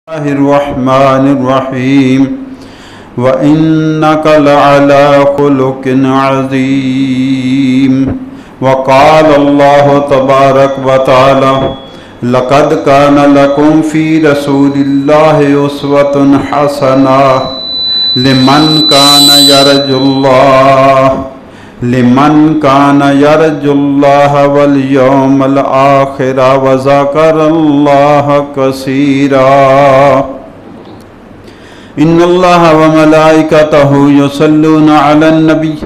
الله الرحمن الرحيم وإنك لعلى خلق عظيم وقال الله تبارك وتعالى لقد كان لكم في رسول الله أسوة حسنة لمن كان يرجو الله واليوم الآخر وذكر الله كثيرا إن الله وملائكته يصلون على النبي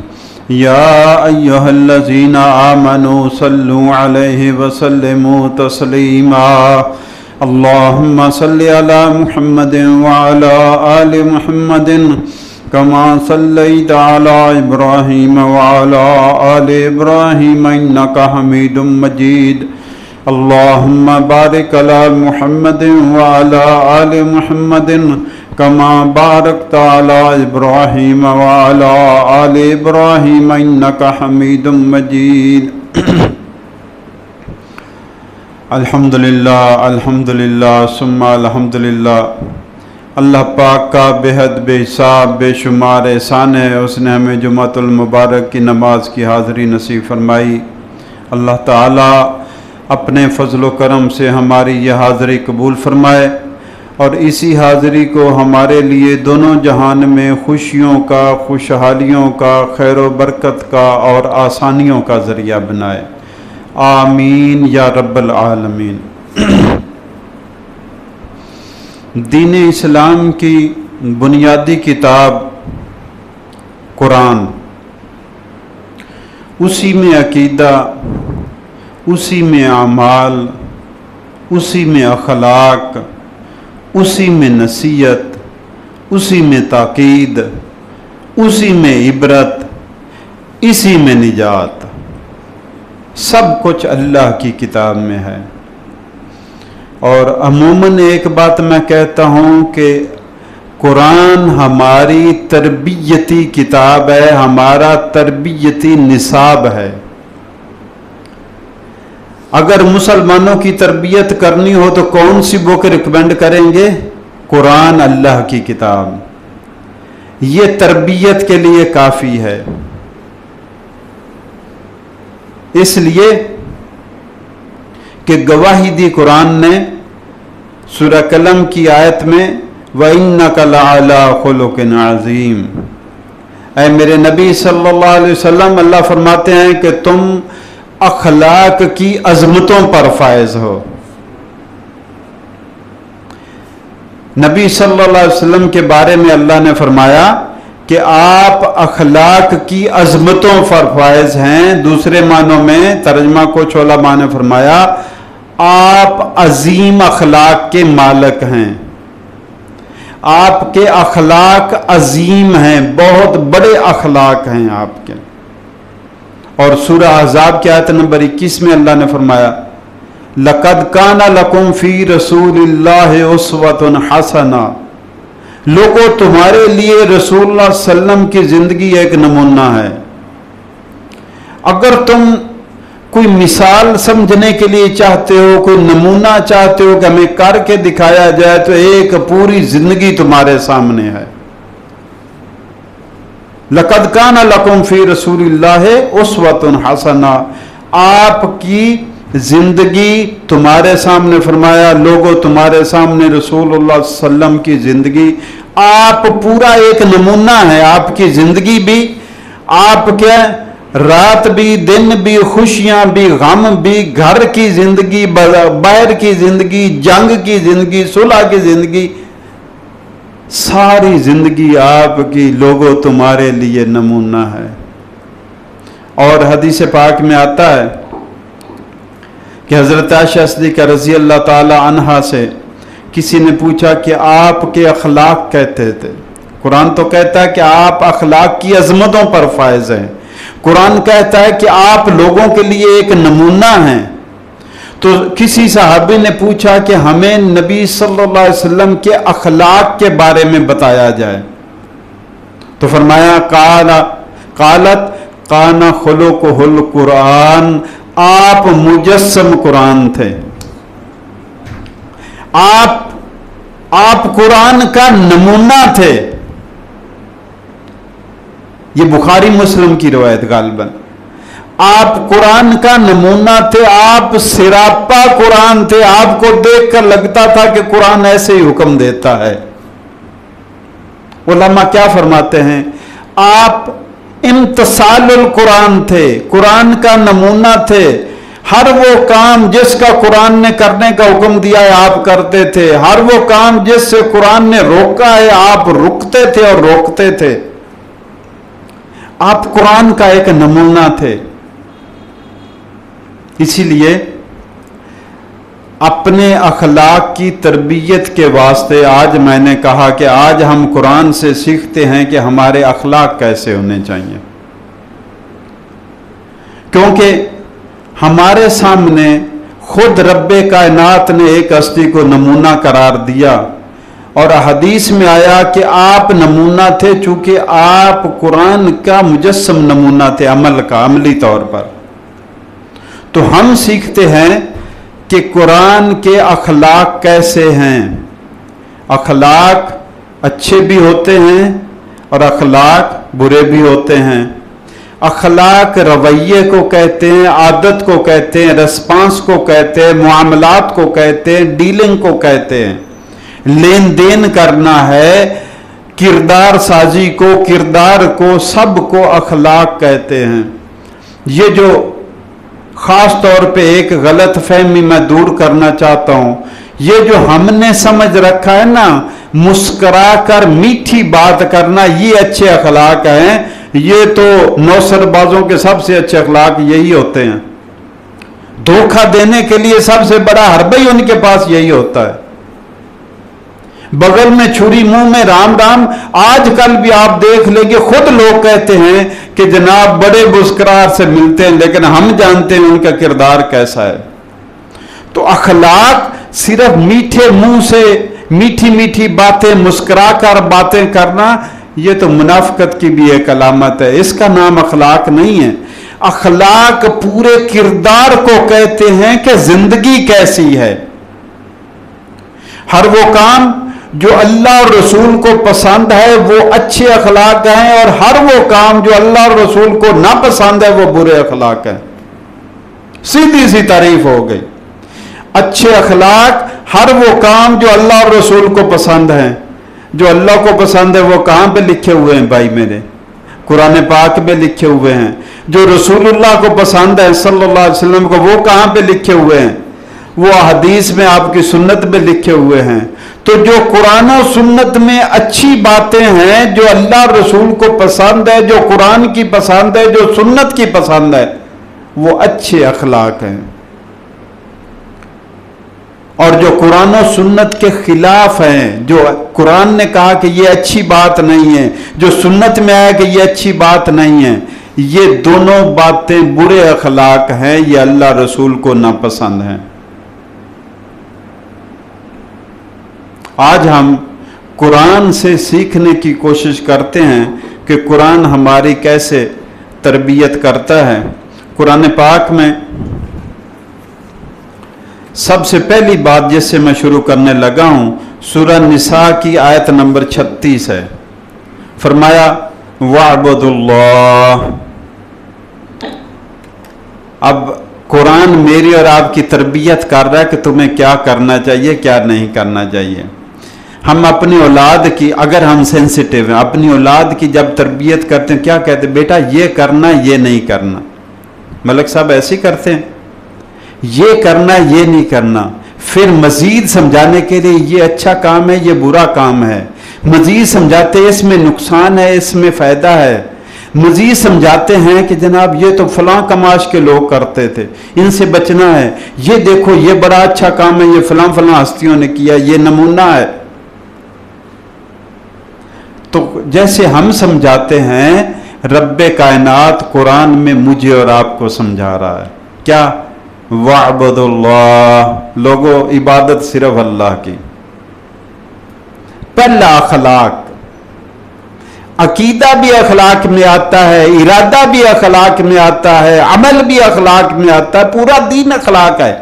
يا أيها الذين آمنوا صلوا عليه وسلموا تسليما اللهم صل على محمد وعلى آل محمد كما صليت على إبراهيم وعلى آل إبراهيم إنك حميد مجيد اللهم بارك على محمد وعلى آل محمد كما باركت على إبراهيم وعلى آل إبراهيم إنك حميد مجيد الحمدللہ ثم الحمدللہ اللہ پاک کا بےحد بے حساب بے شمار احسان ہے، اس نے ہمیں جمعۃ المبارک کی نماز کی حاضری نصیب فرمائی۔ اللہ تعالیٰ اپنے فضل و کرم سے ہماری یہ حاضری قبول فرمائے اور اسی حاضری کو ہمارے لیے دونوں جہان میں خوشیوں کا، خوشحالیوں کا، خیر و برکت کا اور آسانیوں کا ذریعہ بنائے، آمین یا رب العالمین۔ دین اسلام کی بنیادی کتاب قرآن، اسی میں عقیدہ، اسی میں اعمال، اسی میں اخلاق، اسی میں نصیحت، اسی میں تاکید، اسی میں عبرت، اسی میں نجات، سب کچھ اللہ کی کتاب میں ہے۔ اور عموماً ایک بات میں کہتا ہوں کہ قرآن ہماری تربیتی کتاب ہے، ہمارا تربیتی نصاب ہے۔ اگر مسلمانوں کی تربیت کرنی ہو تو کون سی بک ریکمینڈ کریں گے؟ قرآن، اللہ کی کتاب، یہ تربیت کے لیے کافی ہے۔ اس لیے کہ گواہی دی قرآن نے سورہ قلم کی آیت میں وَإِنَّكَ لَعَلَىٰ خُلُقٍ عَظِيمٍ، اے میرے نبی صلی اللہ علیہ وسلم، اللہ فرماتے ہیں کہ تم اخلاق کی عظمتوں پر فائز ہو۔ نبی صلی اللہ علیہ وسلم کے بارے میں اللہ نے فرمایا کہ آپ اخلاق کی عظمتوں پر فائز ہیں۔ دوسرے معنوں میں ترجمہ کچھ علماء نے فرمایا آپ عظیم اخلاق کے مالک ہیں، آپ کے اخلاق عظیم ہیں، بہت بڑے اخلاق ہیں آپ کے۔ اور سورہ احزاب کی آیت نمبر 21 میں اللہ نے فرمایا لَقَدْ كَانَ لَكُمْ فِي رَسُولِ اللَّهِ أُسْوَةٌ حَسَنَةٌ، لوگوں تمہارے لیے رسول اللہ صلی اللہ علیہ وسلم کی زندگی ایک نمونہ ہے۔ اگر تم کوئی مثال سمجھنے کے لیے چاہتے ہو، کوئی نمونہ چاہتے ہو کہ ہمیں کر کے دکھایا جائے، تو ایک پوری زندگی تمہارے سامنے ہے۔ لَقَدْ كَانَ لَكُمْ فِي رَسُولِ اللَّهِ أُسْوَةٌ حَسَنَةٌ، آپ کی زندگی تمہارے سامنے، فرمایا لوگوں تمہارے سامنے رسول اللہ صلی اللہ علیہ وسلم کی زندگی، آپ پورا ایک نمونہ ہے۔ آپ کی زندگی بھی، آپ کے رات بھی، دن بھی، خوشیاں بھی، غم بھی، گھر کی زندگی، باہر کی زندگی، جنگ کی زندگی، صلح کی زندگی، ساری زندگی آپ کی لوگوں تمہارے لیے نمونہ ہے۔ اور حدیث پاک میں آتا ہے کہ حضرت عائشہ صدیقہ رضی اللہ تعالی عنہا سے کسی نے پوچھا کہ آپ کے اخلاق کہتے تھے، قرآن تو کہتا ہے کہ آپ اخلاق کی عظمتوں پر فائز ہیں، قرآن کہتا ہے کہ آپ لوگوں کے لیے ایک نمونہ ہیں۔ تو کسی صحابی نے پوچھا کہ ہمیں نبی صلی اللہ علیہ وسلم کے اخلاق کے بارے میں بتایا جائے، تو فرمایا قالت کان خلقہ القرآن، آپ مجسم قرآن تھے، آپ آپ قرآن کا نمونہ تھے. یہ بخاری مسلم کی روایت غالباً. آپ قرآن کا نمونہ تھے, آپ سراپا قرآن تھے, آپ کو دیکھ کر لگتا تھا کہ قرآن ایسے ہی حکم دیتا ہے. علماء کیا فرماتے ہیں؟ آپ امتثال القرآن تھے, قرآن کا نمونہ تھے. ہر وہ کام جس کا قرآن نے کرنے کا حکم دیا ہے آپ کرتے تھے, ہر وہ کام جس سے قرآن نے روکا ہے آپ رکتے تھے اور روکتے تھے. آپ قرآن کا ایک نمونہ تھے. اسی لیے اپنے اخلاق کی تربیت کے واسطے آج میں نے کہا کہ آج ہم قرآن سے سیکھتے ہیں کہ ہمارے اخلاق کیسے ہونے چاہیے, کیونکہ ہمارے سامنے خود رب کائنات نے ایک ہستی کو نمونہ قرار دیا, اور حدیث میں آیا کہ آپ نمونہ تھے چونکہ آپ قرآن کا مجسم نمونہ تھے, عمل کا, عملی طور پر. تو ہم سیکھتے ہیں کہ قرآن کے اخلاق کیسے ہیں. اخلاق اچھے بھی ہوتے ہیں اور اخلاق برے بھی ہوتے ہیں. اخلاق رویے کو کہتے ہیں, عادت کو کہتے ہیں, رسپانس کو کہتے ہیں, معاملات کو کہتے ہیں, ڈیلنگ کو کہتے ہیں. لین دین کرنا ہے, کردار سازی کو, کردار کو, سب کو اخلاق کہتے ہیں. یہ جو خاص طور پہ ایک غلط فہمی میں دور کرنا چاہتا ہوں, یہ جو ہم نے سمجھ رکھا ہے نا مسکرا کر میٹھی بات کرنا یہ اچھے اخلاق ہیں, یہ تو نوسر بازوں کے سب سے اچھے اخلاق یہی ہوتے ہیں. دھوکہ دینے کے لیے سب سے بڑا حربہ ہی ان کے پاس یہی ہوتا ہے. بغل میں چھری منہ میں رام رام. آج کل بھی آپ دیکھ لیں گے خود لوگ کہتے ہیں کہ جناب بڑے مسکرار سے ملتے ہیں, لیکن ہم جانتے ہیں ان کا کردار کیسا ہے. تو اخلاق صرف میٹھے منہ سے میٹھی میٹھی باتیں, مسکرا کر باتیں کرنا, یہ تو منافقت کی بھی ایک علامت ہے. اس کا نام اخلاق نہیں ہے. اخلاق پورے کردار کو کہتے ہیں کہ زندگی کیسی ہے. ہر وہ کام جو اللہ اور رسول کو پسند ہے وہ اچھے اخلاق ہیں, اور ہر وہ کام جو اللہ اور رسول کو ناپسند ہے وہ برے اخلاق ہیں. سیدھی سی تعریف ہو گئی. اچھے اخلاق ہر وہ کام جو اللہ اور رسول کو پسند ہیں. جو اللہ کو پسند ہے وہ کہاں پہ لکھے ہوئے ہیں بھائی میرے؟ قرآن پاک میں لکھے ہوئے ہیں. جو رسول اللہ کو پسند ہے صلی اللہ علیہ وسلم کو, وہ کہاں پہ لکھے ہوئے ہیں؟ وہ حدیث میں آپ کی سنت میں لکھے ہوئے ہیں. تو جو قرآن و سنت میں اچھی باتیں ہیں, جو اللہ رسول کو پسند ہے, جو قرآن کی پسند ہے, جو سنت کی پسند ہے, وہ اچھے اخلاق ہیں. اور جو قرآن و سنت کے خلاف ہیں, جو قرآن نے کہا کہ یہ اچھی بات نہیں ہے, جو سنت میں آیا کہ یہ اچھی بات نہیں ہے, یہ دونوں باتیں برے اخلاق ہیں, یہ اللہ رسول کو ناپسند ہیں. آج ہم قرآن سے سیکھنے کی کوشش کرتے ہیں کہ قرآن ہماری کیسے تربیت کرتا ہے. قرآن پاک میں سب سے پہلی بات جس سے میں شروع کرنے لگا ہوں سورہ نساء کی آیت نمبر 36 ہے. فرمایا وَاعْبُدُوا اللَّهَ. اب قرآن میری اور آپ کی تربیت کر رہا ہے کہ تمہیں کیا کرنا چاہیے, کیا نہیں کرنا چاہیے. ہم اپنی اولاد کی, اگر ہم سینسیٹیو ہیں, اپنی اولاد کی جب تربیت کرتے ہیں کیا کہتے ہیں؟ بیٹا یہ کرنا, یہ نہیں کرنا. ملک صاحب ایسے ہی کرتے ہیں, یہ کرنا, یہ نہیں کرنا. پھر مزید سمجھانے کے لیے یہ اچھا کام ہے, یہ برا کام ہے. مزید سمجھاتے ہیں اس میں نقصان ہے, اس میں فائدہ ہے. مزید سمجھاتے ہیں کہ جناب یہ تو فلاں کماش کے لوگ کرتے تھے, ان سے بچنا ہے. یہ دیکھو یہ بڑا اچھا کام ہے, یہ فلاں فلاں ہستیوں نے کیا, یہ نمونہ ہے. تو جیسے ہم سمجھاتے ہیں, رب کائنات قرآن میں مجھے اور آپ کو سمجھا رہا ہے. کیا؟ وَاعْبُدُوا اللَّهَ. لوگوں عبادت صرف اللہ کی. پہلا اخلاق. عقیدہ بھی اخلاق میں آتا ہے, ارادہ بھی اخلاق میں آتا ہے, عمل بھی اخلاق میں آتا ہے. پورا دین اخلاق ہے,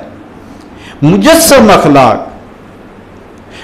مجسم اخلاق.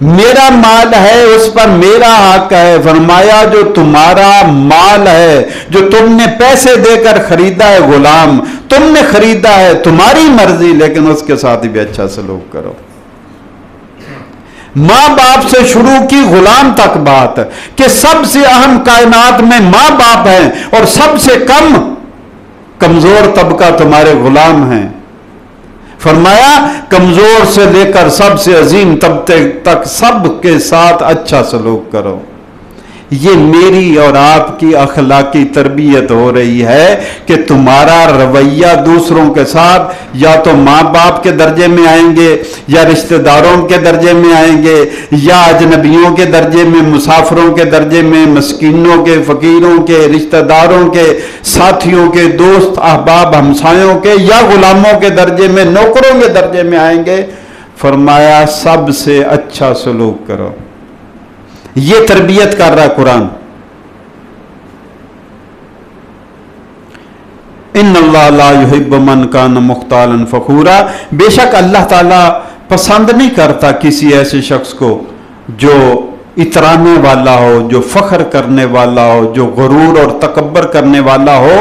میرا مال ہے اس پر میرا حق ہے. فرمایا جو تمہارا مال ہے جو تم نے پیسے دے کر خریدا ہے غلام تم نے خریدا ہے تمہاری مرضی لیکن اس کے ساتھ بھی اچھا سلوک کرو. ماں باپ سے شروع کی غلام تک بات کہ سب سے اہم کائنات میں ماں باپ ہیں اور سب سے کمزور طبقہ تمہارے غلام ہیں. فرمایا کمزور سے لے کر سب سے عظیم طبقے تک سب کے ساتھ اچھا سلوک کرو. یہ میری اور آپ کی اخلاقی تربیت ہو رہی ہے کہ تمہارا رویہ دوسروں کے ساتھ یا تو ماں باپ کے درجے میں آئیں گے یا رشتہ داروں کے درجے میں آئیں گے یا اجنبیوں کے درجے میں مسافروں کے درجے میں مسکینوں کے فقیروں کے رشتہ داروں کے ساتھیوں کے دوست احباب ہمسایوں کے یا غلاموں کے درجے میں نوکروں کے درجے میں آئیں گے. فرمایا سب سے اچھا سلوک کرو. یہ تربیت کر رہا قرآن. ان اللہ لا یحب من کان مختالا فخورا. بے شک اللہ تعالیٰ پسند نہیں کرتا کسی ایسے شخص کو جو اترانے والا ہو جو فخر کرنے والا ہو جو غرور اور تکبر کرنے والا ہو.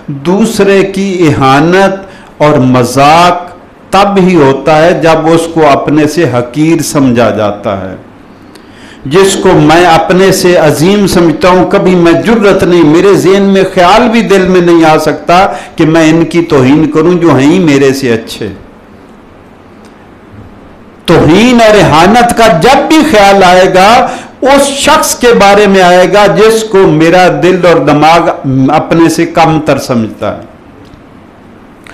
دوسرے کی اہانت اور مذاق تب ہی ہوتا ہے جب اس کو اپنے سے حقیر سمجھا جاتا ہے. جس کو میں اپنے سے عظیم سمجھتا ہوں کبھی میں جرت نہیں میرے ذہن میں خیال بھی دل میں نہیں آ سکتا کہ میں ان کی توہین کروں جو ہیں ہی میرے سے اچھے. توہین اور اہانت کا جب بھی خیال آئے گا اس شخص کے بارے میں آئے گا جس کو میرا دل اور دماغ اپنے سے کم تر سمجھتا ہے.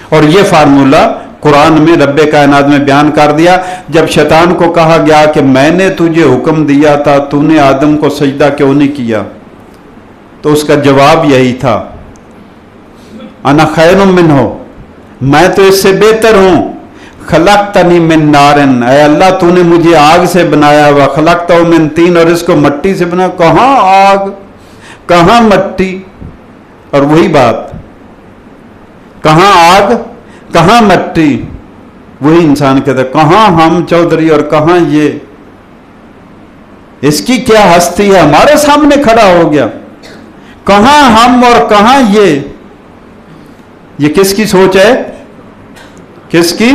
اور یہ فارمولہ قرآن میں رب کائنات میں بیان کر دیا. جب شیطان کو کہا گیا کہ میں نے تجھے حکم دیا تھا تو نے آدم کو سجدہ کیوں نہیں کیا تو اس کا جواب یہی تھا انا خیر منہ میں تو اس سے بہتر ہوں. خلقتنی من نارن اے اللہ تو نے مجھے آگ سے بنایا ہوا خلقتہ من طین اور اس کو مٹی سے بنایا. کہاں آگ کہاں مٹی. اور وہی بات کہاں آگ کہاں مٹی. وہی انسان کہتا ہے کہاں ہم چودھری اور کہاں یہ اس کی کیا ہستی ہے ہمارے سامنے کھڑا ہو گیا. کہاں ہم اور کہاں یہ کس کی سوچ ہے کس کی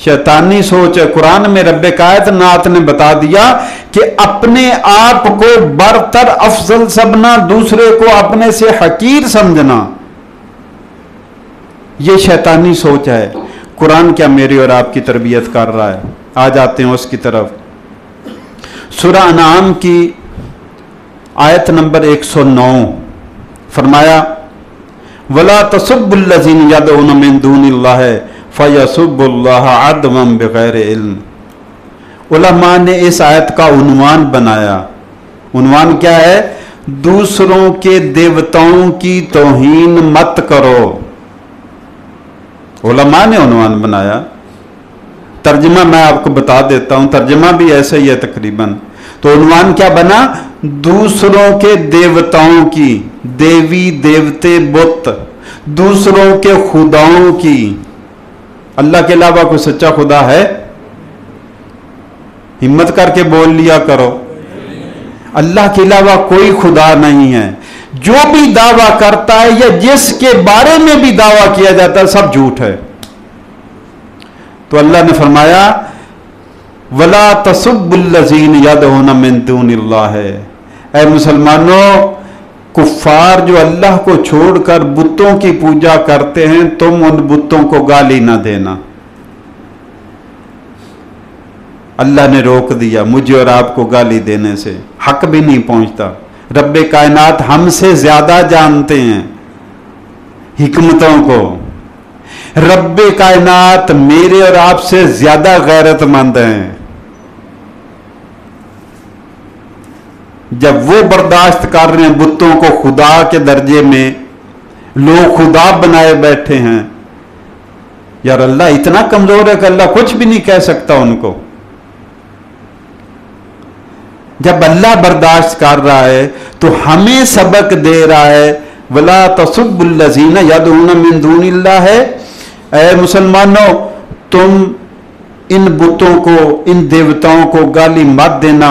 شیطانی سوچ ہے. قرآن میں رب کائنات نے بتا دیا کہ اپنے آپ کو برتر افضل سمجھنا دوسرے کو اپنے سے حقیر سمجھنا یہ شیطانی سوچ ہے. قرآن کیا میری اور آپ کی تربیت کر رہا ہے. آ جاتے ہیں اس کی طرف. سورہ انعام کی آیت نمبر 109 فرمایا وَلَا تَسُبُّ الَّذِينَ يَدْعُونَ مِن دُونِ اللَّهِ فَيَسُبُّ اللَّهَ عَدْوًا بِغَيْرِ علم. علماء نے اس آیت کا عنوان بنایا. عنوان کیا ہے؟ دوسروں کے دیوتاؤں کی توہین مت کرو. علماء نے عنوان بنایا. ترجمہ میں آپ کو بتا دیتا ہوں ترجمہ بھی ایسا ہی ہے تقریباً. تو عنوان کیا بنا؟ دوسروں کے دیوتاؤں کی دیوی دیوتے بت دوسروں کے خداؤں کی. اللہ کے علاوہ کوئی سچا خدا ہے؟ ہمت کر کے بول لیا کرو. اللہ کے علاوہ کوئی خدا نہیں ہے. جو بھی دعویٰ کرتا ہے یا جس کے بارے میں بھی دعویٰ کیا جاتا ہے سب جھوٹ ہے. تو اللہ نے فرمایا وَلَا تَسُبُّ الَّذِينَ يَدْعُونَ مِن دُونِ اللَّهِ. اے مسلمانوں کفار جو اللہ کو چھوڑ کر بتوں کی پوجا کرتے ہیں تم ان بتوں کو گالی نہ دینا. اللہ نے روک دیا مجھے اور آپ کو گالی دینے سے. حق بھی نہیں پہنچتا. رب کائنات ہم سے زیادہ جانتے ہیں حکمتوں کو. رب کائنات میرے اور آپ سے زیادہ غیرت مند ہیں. جب وہ برداشت کر رہے ہیں بتوں کو خدا کے درجے میں لوگ خدا بنائے بیٹھے ہیں. یار اللہ اتنا کمزور ہے کہ اللہ کچھ بھی نہیں کہہ سکتا ان کو. جب اللہ برداشت کر رہا ہے تو ہمیں سبق دے رہا ہے وَلَا تَسُبُّ الَّذِينَ يَدْعُونَ مِن دُونِ اللَّهِ. اے مسلمانوں تم ان بتوں کو, ان دیوتاؤں کو گالی مت دینا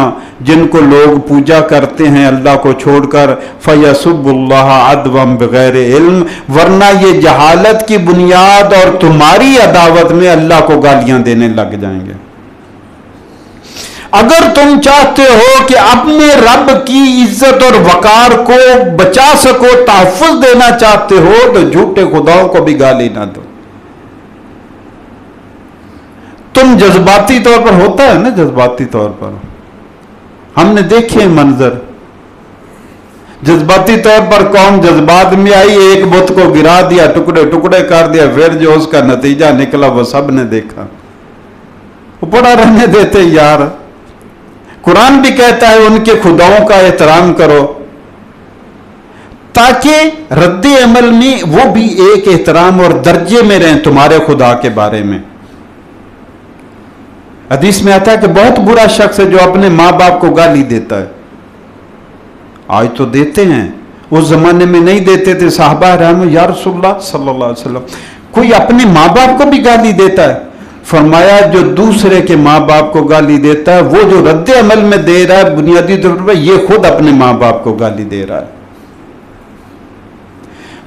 جن کو لوگ پوجا کرتے ہیں اللہ کو چھوڑ کر. فَيَسُبُّ اللَّهَ عَدْوًا بِغَيْرِ عِلْم, ورنہ یہ جہالت کی بنیاد اور تمہاری عداوت میں اللہ کو گالیاں دینے لگ جائیں گے. اگر تم چاہتے ہو کہ اپنے رب کی عزت اور وقار کو بچا سکو, تحفظ دینا چاہتے ہو, تو جھوٹے خداؤں کو بھی گالی نہ دو. تم جذباتی طور پر, ہوتا ہے نا جذباتی طور پر, ہم نے دیکھے منظر, جذباتی طور پر قوم جذبات میں آئی, ایک بت کو گرا دیا, ٹکڑے ٹکڑے کر دیا, پھر جو اس کا نتیجہ نکلا وہ سب نے دیکھا. وہ پڑا رہنے دیتے یار. قرآن بھی کہتا ہے ان کے خداؤں کا احترام کرو, تاکہ رد عمل میں وہ بھی ایک احترام اور درجے میں رہیں تمہارے خدا کے بارے میں. حدیث میں آتا ہے کہ بہت برا شخص ہے جو اپنے ماں باپ کو گالی دیتا ہے. آج تو دیتے ہیں, اس زمانے میں نہیں دیتے تھے. صحابہ رحم یا رسول اللہ صلی اللہ علیہ وسلم, کوئی اپنے ماں باپ کو بھی گالی دیتا ہے؟ فرمایا جو دوسرے کے ماں باپ کو گالی دیتا ہے, وہ جو رد عمل میں دے رہا ہے بنیادی طور پر یہ خود اپنے ماں باپ کو گالی دے رہا ہے.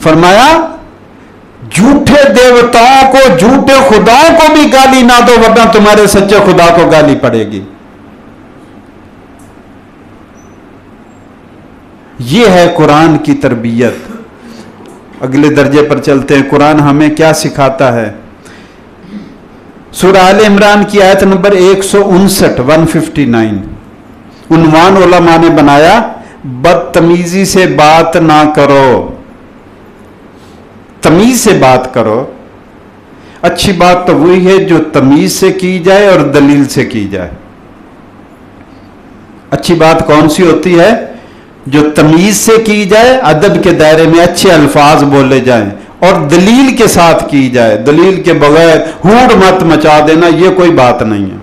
فرمایا جھوٹے دیوتاؤں کو, جھوٹے خداؤں کو بھی گالی نہ دو, ورنہ تمہارے سچے خدا کو گالی پڑے گی. یہ ہے قرآن کی تربیت. اگلے درجے پر چلتے ہیں. قرآن ہمیں کیا سکھاتا ہے؟ سورہ آل عمران کی آیت نمبر 159 عنوان علماء نے بنایا, بدتمیزی سے بات نہ کرو. تمیز سے بات کرو. اچھی بات تو وہی ہے جو تمیز سے کی جائے اور دلیل سے کی جائے. اچھی بات کون سی ہوتی ہے؟ جو تمیز سے کی جائے, ادب کے دائرے میں اچھے الفاظ بولے جائیں, اور دلیل کے ساتھ کی جائے. دلیل کے بغیر ہوڑ مت مچا دینا, یہ کوئی بات نہیں ہے.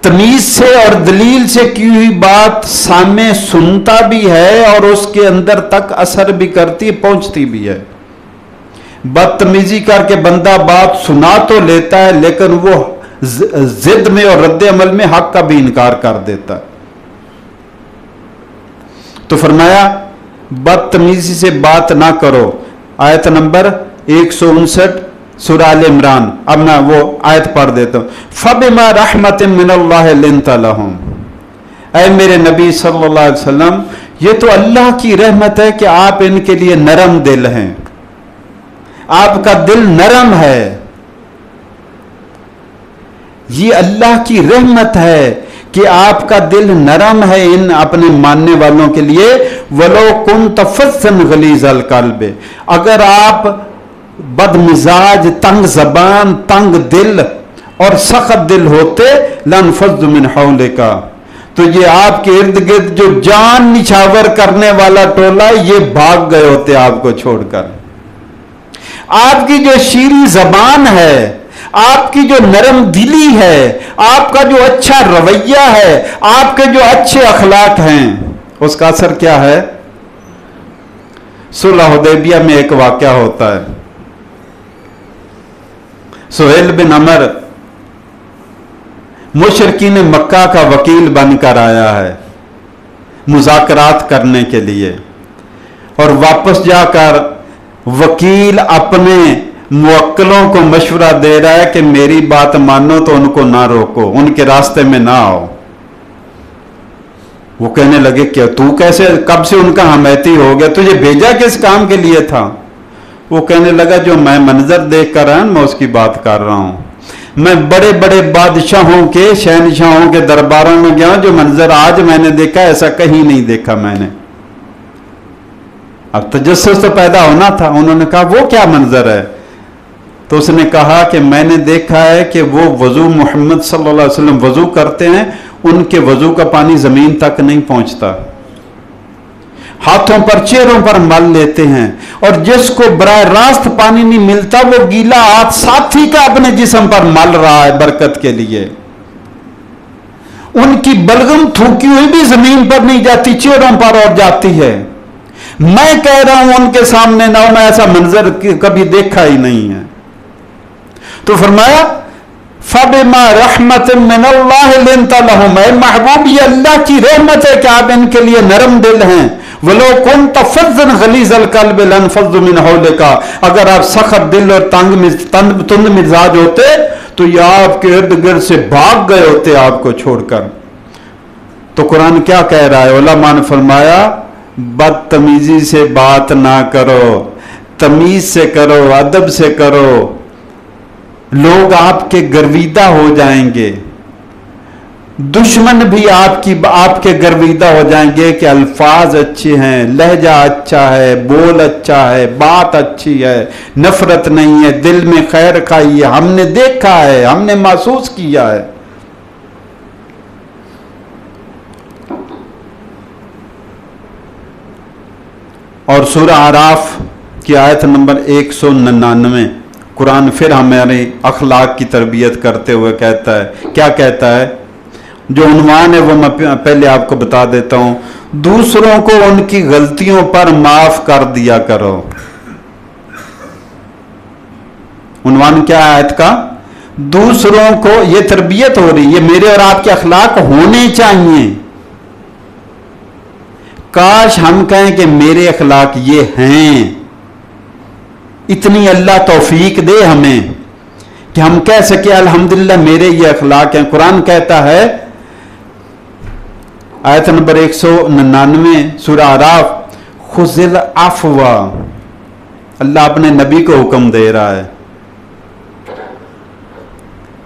تمیز سے اور دلیل سے کی ہوئی بات سامنے سنتا بھی ہے اور اس کے اندر تک اثر بھی کرتی, پہنچتی بھی ہے. بدتمیزی کر کے بندہ بات سنا تو لیتا ہے, لیکن وہ ضد میں اور رد عمل میں حق کا بھی انکار کر دیتا ہے. تو فرمایا بدتمیزی سے بات نہ کرو. آیت نمبر 159 سورہ آل عمران. اب میں وہ آیت پڑھ دیتا ہوں. فَبِمَا رَحْمَةٍ مِّنَ اللَّهِ لِنْتَ لَهُمْ, اے میرے نبی صلی اللہ علیہ وسلم, یہ تو اللہ کی رحمت ہے کہ آپ ان کے لیے نرم دل ہیں. آپ کا دل نرم ہے, یہ اللہ کی رحمت ہے کہ آپ کا دل نرم ہے ان اپنے ماننے والوں کے لیے. وَلَوْ كُنْتَ فَظًّا غَلِيظَ الْقَلْبِ, اگر آپ بد مزاج, تنگ زبان, تنگ دل اور سخت دل ہوتے, لَانْفَضُّوا مِنْ حَوْلِكَ, تو یہ آپ کے ارد گرد جو جان نچھاور کرنے والا ٹولہ, یہ بھاگ گئے ہوتے آپ کو چھوڑ کر. آپ کی جو شیریں زبان ہے, آپ کی جو نرم دلی ہے, آپ کا جو اچھا رویہ ہے, آپ کے جو اچھے اخلاق ہیں, اس کا اثر کیا ہے؟ صلح حدیبیہ میں ایک واقعہ ہوتا ہے. سہیل بن عمر مشرکین مکہ کا وکیل بن کر آیا ہے مذاکرات کرنے کے لیے, اور واپس جا کر وکیل اپنے موکلوں کو مشورہ دے رہا ہے کہ میری بات مانو تو ان کو نہ روکو, ان کے راستے میں نہ آؤ. وہ کہنے لگے کہ تو کیسے, کب سے ان کا حمایتی ہو گیا, تجھے بھیجا کس کام کے لیے تھا؟ وہ کہنے لگا جو میں منظر دیکھ کر آیا میں اس کی بات کر رہا ہوں. میں بڑے بڑے بادشاہوں کے, شہنشاہوں کے درباروں میں گیا, جو منظر آج میں نے دیکھا ایسا کہیں نہیں دیکھا میں نے. اب تجسس تو پیدا ہونا تھا. انہوں نے کہا وہ کیا منظر ہے؟ تو اس نے کہا کہ میں نے دیکھا ہے کہ وہ وضو محمد صلی اللہ علیہ وسلم وضو کرتے ہیں, ان کے وضو کا پانی زمین تک نہیں پہنچتا, ہاتھوں پر چہروں پر مل لیتے ہیں, اور جس کو براہ راست پانی نہیں ملتا وہ گیلا ہاتھ ساتھی کا اپنے جسم پر مل رہا ہے برکت کے لیے. ان کی بلغم تھوکی ہوئی بھی زمین پر نہیں جاتی, چہروں پر اور جاتی ہے. میں کہہ رہا ہوں ان کے سامنے نہ, میں ایسا منظر کبھی دیکھا ہی نہیں ہے. تو فرمایا فَبِمَا رَحْمَةٍ مِّنَ اللَّهِ لِنْتَ لَهُمْ، اے محبوب یہ اللہ کی رحمت ہے کہ آپ ان کے لیے نرم دل ہیں. وَلَوْ كُنْتَ فَظًّا غَلِيظَ الْقَلْبِ لَانفَضُّوا مِنْ حَوْلِكَ، اگر آپ سخت دل اور تند مزاج ہوتے تو یہ آپ کے ارد گرد سے بھاگ گئے ہوتے آپ کو چھوڑ کر. تو قرآن کیا کہہ رہا ہے؟ علماء نے فرمایا بدتمیزی سے بات نہ کرو، تمیز سے کرو، ادب سے کرو. لوگ آپ کے گرویدہ ہو جائیں گے، دشمن بھی آپ کے گرویدہ ہو جائیں گے کہ الفاظ اچھے ہیں، لہجہ اچھا ہے، بول اچھا ہے، بات اچھی ہے، نفرت نہیں ہے، دل میں خیر خواہی ہے. ہم نے دیکھا ہے، ہم نے محسوس کیا ہے. اور سورہ اعراف کی آیت نمبر 199 قرآن پھر ہمارے اخلاق کی تربیت کرتے ہوئے کہتا ہے. کیا کہتا ہے؟ جو عنوان ہے وہ میں پہلے آپ کو بتا دیتا ہوں. دوسروں کو ان کی غلطیوں پر معاف کر دیا کرو. عنوان کیا ہے آیت کا؟ دوسروں کو، یہ تربیت ہو رہی ہے، میرے اور آپ کے اخلاق ہونے چاہیے. کاش ہم کہیں کہ میرے اخلاق یہ ہیں. اتنی اللہ توفیق دے ہمیں کہ ہم کہہ سکے الحمدللہ میرے یہ اخلاق ہیں. قرآن کہتا ہے آیت نمبر 199 سورہ اعراف، خذ العفو، اللہ اپنے نبی کو حکم دے رہا ہے،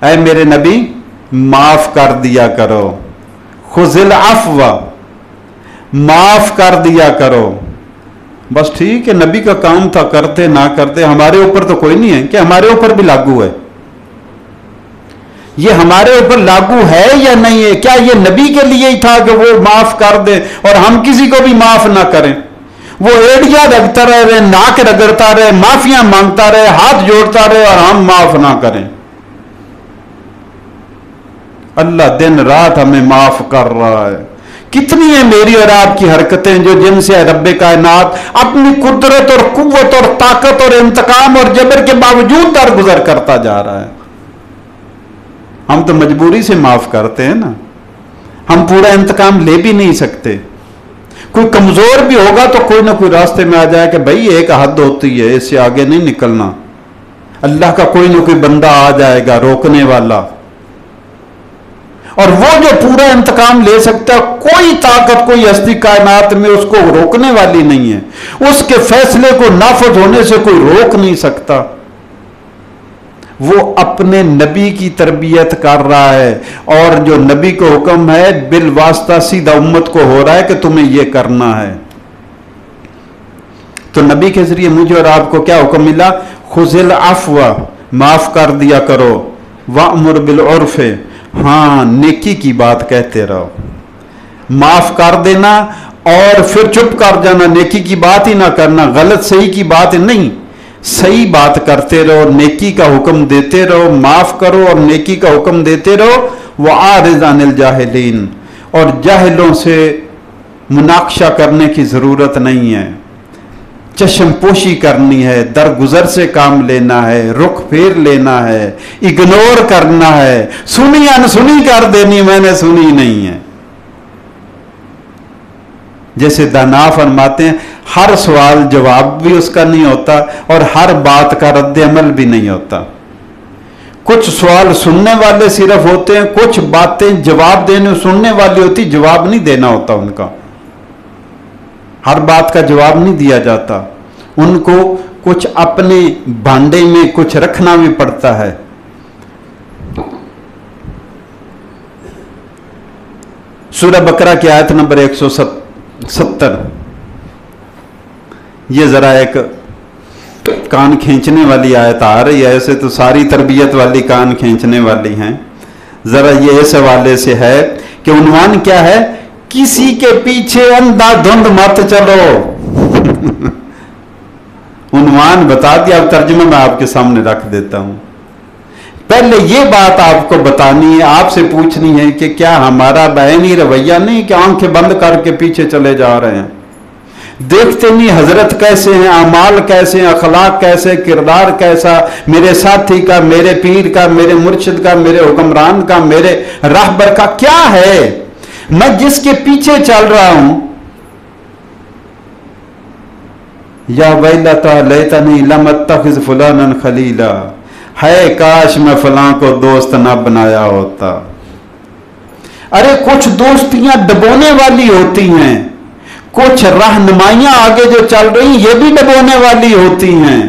اے میرے نبی معاف کر دیا کرو. خذ العفو، معاف کر دیا کرو. بس ٹھیک ہے، نبی کا کام تھا، کرتے نہ کرتے ہمارے اوپر تو کوئی نہیں ہے کہ ہمارے اوپر بھی لاگو ہے. یہ ہمارے اوپر لاگو ہے یا نہیں ہے؟ کیا یہ نبی کے لیے ہی تھا کہ وہ معاف کر دے اور ہم کسی کو بھی معاف نہ کریں؟ وہ ایڑیاں رگڑتا رہے، ناک رگڑتا رہے، معافیاں مانگتا رہے، ہاتھ جوڑتا رہے اور ہم معاف نہ کریں. اللہ دن رات ہمیں معاف کر رہا ہے. کتنی ہیں میری اور آپ کی حرکتیں جو جن سے رب کائنات اپنی قدرت اور قوت اور طاقت اور انتقام اور جبر کے باوجود درگزر کرتا جا رہا ہے. ہم تو مجبوری سے معاف کرتے ہیں نا، ہم پورا انتقام لے بھی نہیں سکتے. کوئی کمزور بھی ہوگا تو کوئی نہ کوئی راستے میں آ جائے کہ بھائی ایک حد ہوتی ہے، اس سے آگے نہیں نکلنا. اللہ کا کوئی نہ کوئی بندہ آ جائے گا روکنے والا، اور وہ جو پورا انتقام لے سکتا ہے، کوئی طاقت کوئی ہستی کائنات میں اس کو روکنے والی نہیں ہے. اس کے فیصلے کو نافذ ہونے سے کوئی روک نہیں سکتا. وہ اپنے نبی کی تربیت کر رہا ہے، اور جو نبی کو حکم ہے بالواسطہ سیدھا امت کو ہو رہا ہے کہ تمہیں یہ کرنا ہے. تو نبی کے ذریعے مجھے اور آپ کو کیا حکم ملا؟ خذ العفو، معاف کر دیا کرو. وامر بالعرف، ہاں نیکی کی بات کہتے رہو. معاف کر دینا اور پھر چپ کر جانا، نیکی کی بات ہی نہ کرنا، غلط صحیح کی بات نہیں، صحیح بات کرتے رہو، نیکی کا حکم دیتے رہو. معاف کرو اور نیکی کا حکم دیتے رہو. وَأَعْرِضْ عَنِ الْجَاهِلِينَ، اور جاہلوں سے مناقشہ کرنے کی ضرورت نہیں ہے. چشم پوشی کرنی ہے، درگزر سے کام لینا ہے، رخ پھیر لینا ہے، اگنور کرنا ہے، سنی انسنی کر دینی، میں نے سنی نہیں ہے. جیسے دانا فرماتے ہیں ہر سوال جواب بھی اس کا نہیں ہوتا اور ہر بات کا رد عمل بھی نہیں ہوتا. کچھ سوال سننے والے صرف ہوتے ہیں، کچھ باتیں جواب دینے سننے والی ہوتی، جواب نہیں دینا ہوتا ان کا. ہر بات کا جواب نہیں دیا جاتا، ان کو کچھ اپنے بھانڈے میں کچھ رکھنا بھی پڑتا ہے. سورہ بقرہ کی آیت نمبر 170، یہ ذرا ایک کان کھینچنے والی آیت آ رہی ہے. ایسے تو ساری تربیت والی کان کھینچنے والی ہیں. ذرا یہ اس حوالے سے ہے کہ عنوان کیا ہے؟ کسی کے پیچھے اندھا دھند مت چلو. عنوان بتا دیا، اب ترجمہ میں آپ کے سامنے رکھ دیتا ہوں. پہلے یہ بات آپ کو بتانی ہے، آپ سے پوچھنی ہے کہ کیا ہمارا بعینی رویہ نہیں کہ آنکھیں بند کر کے پیچھے چلے جا رہے ہیں؟ دیکھتے نہیں حضرت کیسے ہیں، اعمال کیسے ہیں، اخلاق کیسے، کردار کیسا میرے ساتھی کا، میرے پیر کا، میرے مرشد کا، میرے حکمران کا، میرے راہبر کا کیا ہے، میں جس کے پیچھے چل رہا ہوں. یا ویلتا لیتنی لم اتخذ فلانا خلیلا، ہے کاش میں فلاں کو دوست نہ بنایا ہوتا. ارے کچھ دوستیاں ڈبونے والی ہوتی ہیں، کچھ رہنمائیاں آگے جو چل رہی یہ بھی ڈبونے والی ہوتی ہیں.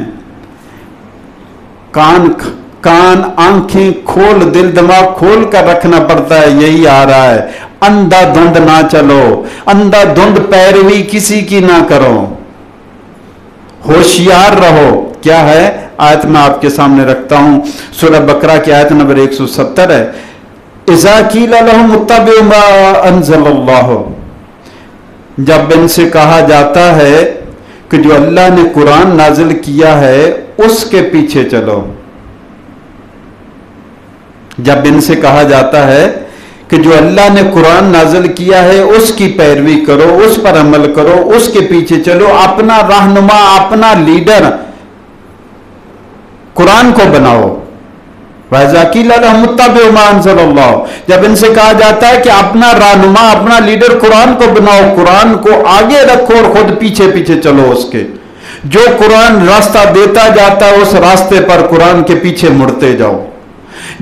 کان آنکھیں کھول، دل دماغ کھول کر رکھنا پڑتا ہے. یہی آ رہا ہے، اندھا دھند نہ چلو، اندھا دھند پیروی کسی کی نہ کرو، ہوشیار رہو. کیا ہے آیت میں آپ کے سامنے رکھتا ہوں، سورہ بقرہ کی آیت نمبر 170 ہے. اذا قیل لهم اتبعوا ما انزل اللہ، جب ان سے کہا جاتا ہے کہ جو اللہ نے قرآن نازل کیا ہے اس کے پیچھے چلو، جب ان سے کہا جاتا ہے کہ جو اللہ نے قرآن نازل کیا ہے اس کی پیروی کرو، اس پر عمل کرو، اس کے پیچھے چلو، اپنا رہنما، اپنا لیڈر قرآن کو بناؤ. وَإِذَا قِيلَ لَهُمُ اتَّبِعُوا مَا أَنزَلَ اللَّهُ، جب ان سے کہا جاتا ہے کہ اپنا رہنما، اپنا لیڈر قرآن کو بناؤ، قرآن کو آگے رکھو اور خود پیچھے پیچھے چلو اس کے. جو قرآن راستہ دیتا جاتا ہے اس راستے پر قرآن کے پیچھے مڑتے جاؤ.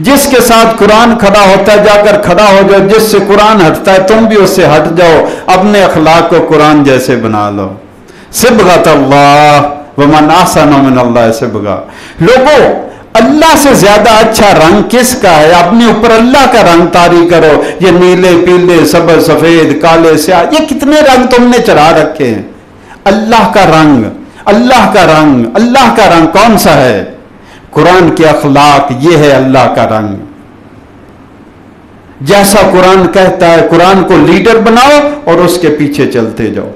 جس کے ساتھ قرآن کھڑا ہوتا ہے جا کر کھڑا ہو جاؤ، جس سے قرآن ہٹتا ہے تم بھی اس سے ہٹ جاؤ، اپنے اخلاق کو قرآن جیسے بنا لو. صبغۃ اللہ ومن احسن من اللہ صبغہ. لوگوں، اللہ سے زیادہ اچھا رنگ کس کا ہے؟ اپنے اوپر اللہ کا رنگ طاری کرو. یہ نیلے، پیلے، سبز، سفید، کالے، سیاہ، یہ کتنے رنگ تم نے چڑھا رکھے ہیں. اللہ کا رنگ، اللہ کا رنگ، اللہ کا رنگ کون سا ہے؟ قرآن کے اخلاق، یہ ہے اللہ کا رنگ. جیسا قرآن کہتا ہے قرآن کو لیڈر بناؤ اور اس کے پیچھے چلتے جاؤ.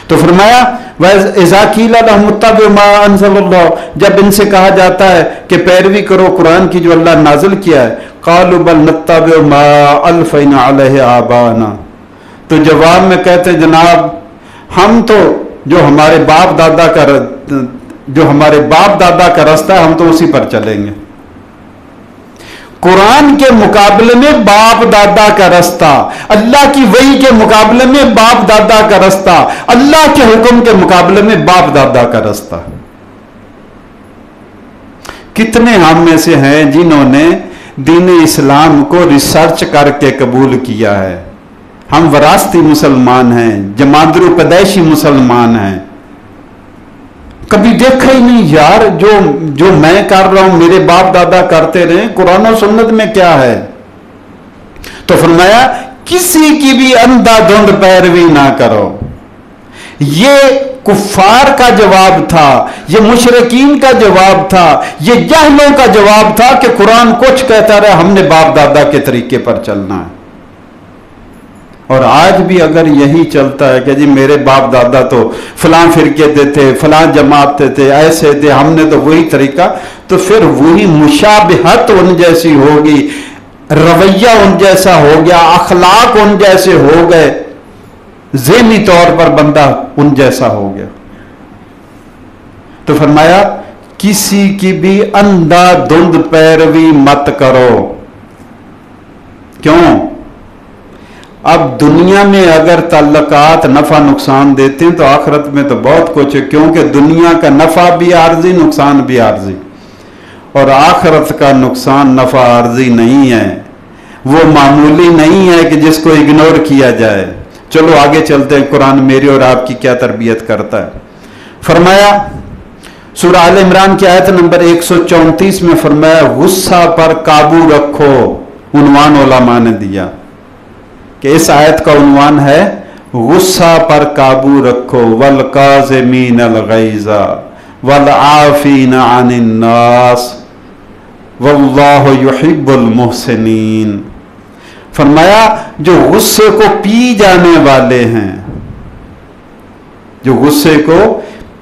تو فرمایا وَإِذَا قِيلَ لَهُمُ اتَّبِعُوا مَا أَنزَلَ اللَّهُ، جب ان سے کہا جاتا ہے کہ پیروی کرو قرآن کی جو اللہ نازل کیا ہے، قَالُوا بَلْ نَتَّبِعُ مَا أَلْفَيْنَا عَلَيْهِ آبَاءَنَا، تو جواب میں کہتے جناب ہم تو جو ہمارے باپ دادا کا راستہ ہے ہم تو اسی پر چلیں گے. قرآن کے مقابلے میں باپ دادا کا راستہ، اللہ کی وحی کے مقابلے میں باپ دادا کا راستہ، اللہ کے حکم کے مقابلے میں باپ دادا کا راستہ. کتنے ہم میں سے ہیں جنہوں نے دین اسلام کو ریسرچ کر کے قبول کیا ہے. ہم وراثتی مسلمان ہیں، جمادرو پیدائشی مسلمان ہیں. کبھی دیکھا ہی نہیں یار جو میں کر رہا ہوں میرے باپ دادا کرتے رہے، قرآن و سنت میں کیا ہے. تو فرمایا کسی کی بھی اندھا دھند پیروی نہ کرو. یہ کفار کا جواب تھا، یہ مشرکین کا جواب تھا، یہ جاہلوں کا جواب تھا کہ قرآن کچھ کہتا رہے ہم نے باپ دادا کے طریقے پر چلنا ہے. اور آج بھی اگر یہی چلتا ہے کہ جی میرے باپ دادا تو فلاں فرقے دے تھے، فلاں جماعت تھے، ایسے تھے، ہم نے تو وہی طریقہ، تو پھر وہی مشابہت ان جیسی ہوگی، رویہ ان جیسا ہو گیا، اخلاق ان جیسے ہو گئے، ذہنی طور پر بندہ ان جیسا ہو گیا. تو فرمایا کسی کی بھی اندھا دھند پیروی مت کرو. کیوں؟ اب دنیا میں اگر تعلقات نفع نقصان دیتے ہیں تو آخرت میں تو بہت کچھ ہے، کیونکہ دنیا کا نفع بھی عارضی، نقصان بھی عارضی، اور آخرت کا نقصان نفع عارضی نہیں ہے، وہ معمولی نہیں ہے کہ جس کو اگنور کیا جائے. چلو آگے چلتے ہیں، قرآن میری اور آپ کی کیا تربیت کرتا ہے. فرمایا سورہ آل عمران کی آیت نمبر 134 میں فرمایا غصہ پر قابو رکھو. عنوان علماء نے دیا کہ اس آیت کا عنوان ہے غصہ پر قابو رکھو. والقاظمین الغیظ والعافین عن الناس واللہ یحب المحسنین. فرمایا جو غصے کو پی جانے والے ہیں، جو غصے کو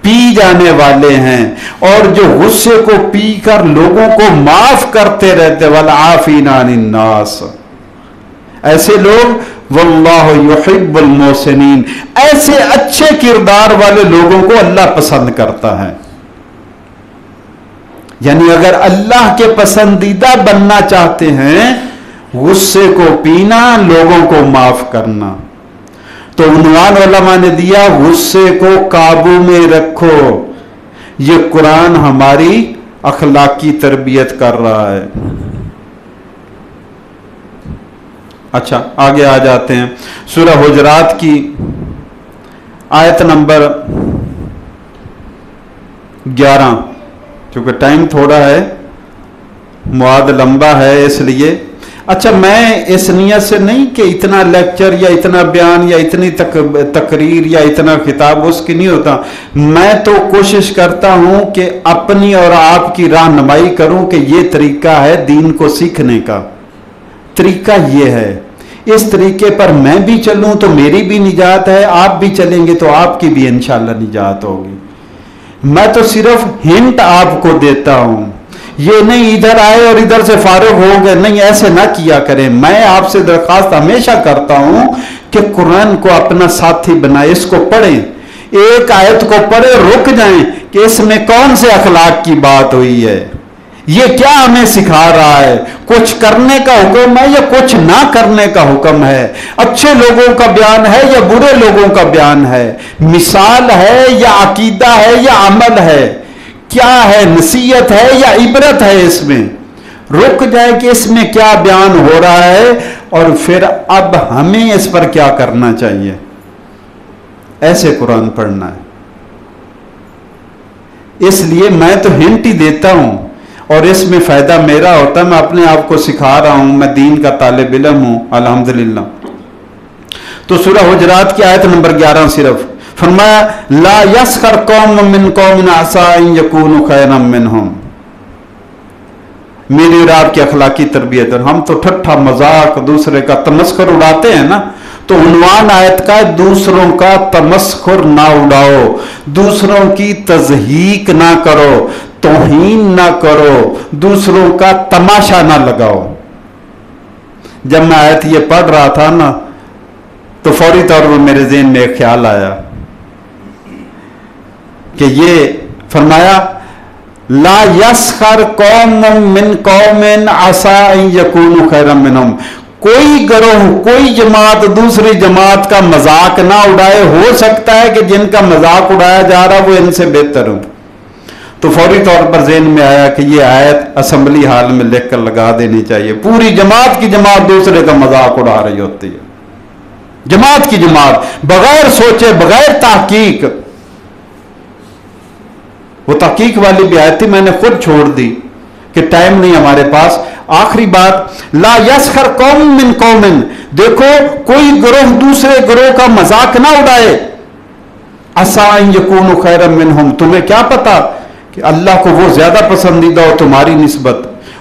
پی جانے والے ہیں اور جو غصے کو پی کر لوگوں کو معاف کرتے رہتے، والعافین عن الناس، ایسے لوگ واللہ یحب المحسنین، ایسے اچھے کردار والے لوگوں کو اللہ پسند کرتا ہے۔ یعنی اگر اللہ کے پسندیدہ بننا چاہتے ہیں، غصے کو پینا، لوگوں کو معاف کرنا، تو عنوان علماء نے دیا غصے کو قابو میں رکھو۔ یہ قرآن ہماری اخلاقی تربیت کر رہا ہے۔ اچھا آگے آ جاتے ہیں، سورہ حجرات کی آیت نمبر 11، چونکہ ٹائم تھوڑا ہے، مواد لمبا ہے اس لیے۔ اچھا میں اس نیت سے نہیں کہ اتنا لیکچر یا اتنا بیان یا اتنی تقریر یا اتنا خطاب اس کی نہیں ہوتا، میں تو کوشش کرتا ہوں کہ اپنی اور آپ کی رہنمائی کروں کہ یہ طریقہ ہے دین کو سیکھنے کا، طریقہ یہ ہے، اس طریقے پر میں بھی چلوں تو میری بھی نجات ہے، آپ بھی چلیں گے تو آپ کی بھی انشاءاللہ نجات ہوگی۔ میں تو صرف ہنٹ آپ کو دیتا ہوں، یہ نہیں ادھر آئے اور ادھر سے فارغ ہو گئے، نہیں ایسے نہ کیا کریں۔ میں آپ سے درخواست ہمیشہ کرتا ہوں کہ قرآن کو اپنا ساتھی بنائیں، اس کو پڑھیں، ایک آیت کو پڑھیں رک جائیں کہ اس میں کون سے اخلاق کی بات ہوئی ہے، یہ کیا ہمیں سکھا رہا ہے، کچھ کرنے کا حکم ہے یا کچھ نہ کرنے کا حکم ہے، اچھے لوگوں کا بیان ہے یا برے لوگوں کا بیان ہے، مثال ہے یا عقیدہ ہے یا عمل ہے، کیا ہے، نصیحت ہے یا عبرت ہے، اس میں رک جائے کہ اس میں کیا بیان ہو رہا ہے اور پھر اب ہمیں اس پر کیا کرنا چاہیے۔ ایسے قرآن پڑھنا ہے۔ اس لیے میں تو ہنٹ ہی دیتا ہوں اور اس میں فائدہ میرا ہوتا ہے، میں اپنے آپ کو سکھا رہا ہوں، میں دین کا طالب علم ہوں الحمدللہ۔ تو سورہ حجرات کی آیت نمبر 11 صرف فرمایا لا یسخر قوم من قوم عسى ان یکونوا خیرا منہم۔ میری اور آپ کی اخلاقی تربیت، اور ہم تو ٹھٹھا مذاق دوسرے کا تمسخر اڑاتے ہیں نا، تو عنوان آیت کا دوسروں کا تمسخر نہ اڑاؤ، دوسروں کی تضحیک نہ کرو، توہین نہ کرو، دوسروں کا تماشا نہ لگاؤ۔ جب میں آیت یہ پڑھ رہا تھا نا تو فوری طور پر میرے ذہن میں ایک خیال آیا کہ یہ فرمایا لا یسخر قوم من قوم عسى ان یکونوا خیرا منہم، کوئی گروہ کوئی جماعت دوسری جماعت کا مذاق نہ اڑائے، ہو سکتا ہے کہ جن کا مذاق اڑایا جا رہا وہ ان سے بہتر ہو۔ تو فوری طور پر ذہن میں آیا کہ یہ آیت اسمبلی ہال میں لکھ کر لگا دینی چاہیے، پوری جماعت کی جماعت دوسرے کا مذاق اڑا رہی ہوتی ہے، جماعت کی جماعت بغیر سوچے بغیر تحقیق۔ وہ تحقیق والی بھی آیت تھی، میں نے خود چھوڑ دی کہ ٹائم نہیں ہمارے پاس۔ آخری بات لا یسخر قوم من قوم، دیکھو کوئی گروہ دوسرے گروہ کا مذاق نہ اڑائے، عسى ان یکونوا خیرا منہم، تمہیں کیا پتا کہ اللہ کو وہ زیادہ پسندیدہ ہو تمہاری نسبت،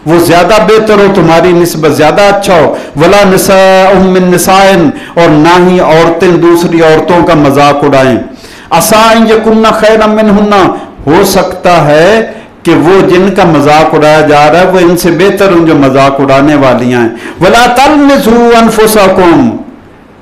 وہ زیادہ بہتر ہو تمہاری نسبت، زیادہ اچھا ہو۔ ولا نساء من نساء، اور نہ ہی عورتیں دوسری عورتوں کا مذاق اڑائیں۔ عسى ان یکن خیرا منہن، ہو سکتا ہے کہ وہ جن کا مذاق اڑایا جا رہا ہے وہ ان سے بہتر ہوں جو مذاق اڑانے والیاں ہیں۔ ولا تلمزوا انفسکم،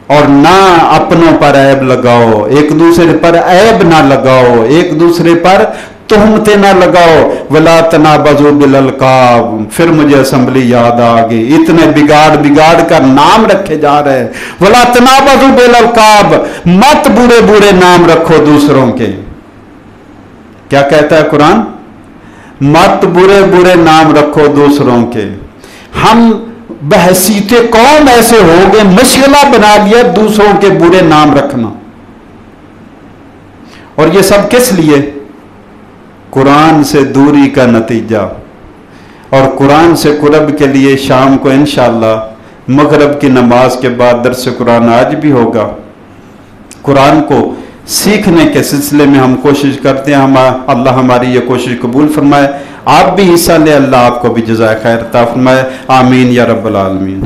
اور نہ اپنوں پر عیب لگاؤ، ایک دوسرے پر عیب نہ لگاؤ، ایک دوسرے پر تہمتیں نہ لگاؤ۔ ولا تنابزوا بالالقاب، پھر مجھے اسمبلی یاد آ گئی، اتنے بگاڑ کر نام رکھے جا رہے ہیں۔ ولا تنابزوا بالالقاب، مت برے برے نام رکھو دوسروں کے۔ کیا کہتا ہے قرآن؟ مت برے برے نام رکھو دوسروں کے۔ ہم بحیثیت قوم ایسے ہو گئے، مشغلہ بنا لیا دوسروں کے برے نام رکھنا، اور یہ سب کس لیے؟ قرآن سے دوری کا نتیجہ۔ اور قرآن سے قرب کے لیے شام کو انشاءاللہ مغرب کی نماز کے بعد درس قرآن آج بھی ہوگا۔ قرآن کو سیکھنے کے سلسلے میں ہم کوشش کرتے ہیں، اللہ ہماری یہ کوشش قبول فرمائے، آپ بھی حصہ لیں، اللہ آپ کو بھی جزائے خیر عطا فرمائے، آمین یا رب العالمین۔